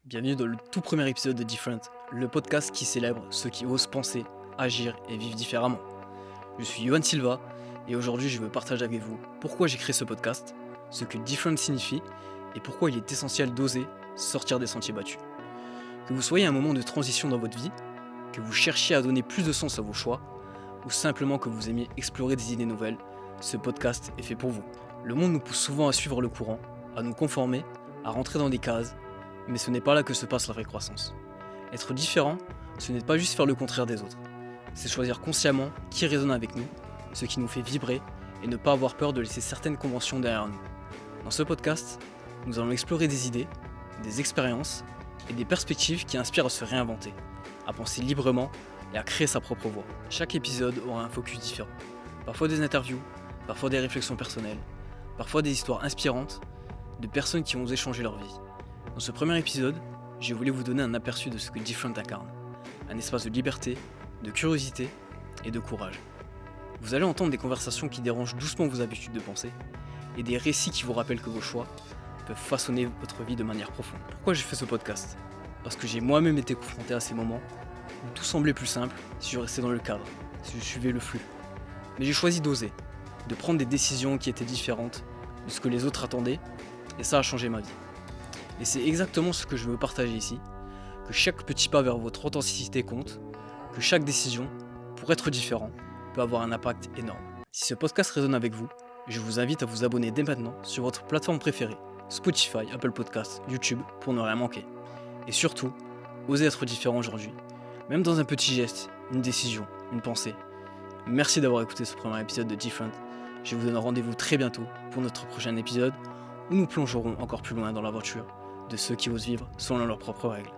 Bienvenue dans le tout premier épisode de Different, le podcast qui célèbre ceux qui osent penser, agir et vivre différemment. Je suis Yohan Silva et aujourd'hui je veux partager avec vous pourquoi j'ai créé ce podcast, ce que Different signifie et pourquoi il est essentiel d'oser sortir des sentiers battus. Que vous soyez à un moment de transition dans votre vie, que vous cherchiez à donner plus de sens à vos choix ou simplement que vous aimiez explorer des idées nouvelles, ce podcast est fait pour vous. Le monde nous pousse souvent à suivre le courant, à nous conformer, à rentrer dans des cases, mais ce n'est pas là que se passe la vraie croissance. Être différent, ce n'est pas juste faire le contraire des autres. C'est choisir consciemment qui résonne avec nous, ce qui nous fait vibrer, et ne pas avoir peur de laisser certaines conventions derrière nous. Dans ce podcast, nous allons explorer des idées, des expériences et des perspectives qui inspirent à se réinventer, à penser librement et à créer sa propre voix. Chaque épisode aura un focus différent. Parfois des interviews, parfois des réflexions personnelles, parfois des histoires inspirantes de personnes qui ont osé changer leur vie. Dans ce premier épisode, j'ai voulu vous donner un aperçu de ce que Different incarne. Un espace de liberté, de curiosité et de courage. Vous allez entendre des conversations qui dérangent doucement vos habitudes de pensée et des récits qui vous rappellent que vos choix peuvent façonner votre vie de manière profonde. Pourquoi j'ai fait ce podcast ? Parce que j'ai moi-même été confronté à ces moments où tout semblait plus simple si je restais dans le cadre, si je suivais le flux. Mais j'ai choisi d'oser, de prendre des décisions qui étaient différentes de ce que les autres attendaient, et ça a changé ma vie. Et c'est exactement ce que je veux partager ici, que chaque petit pas vers votre authenticité compte, que chaque décision, pour être différent, peut avoir un impact énorme. Si ce podcast résonne avec vous, je vous invite à vous abonner dès maintenant sur votre plateforme préférée, Spotify, Apple Podcasts, YouTube, pour ne rien manquer. Et surtout, osez être différent aujourd'hui, même dans un petit geste, une décision, une pensée. Merci d'avoir écouté ce premier épisode de Different. Je vous donne rendez-vous très bientôt pour notre prochain épisode où nous plongerons encore plus loin dans l'aventure de ceux qui osent vivre selon leurs propres règles.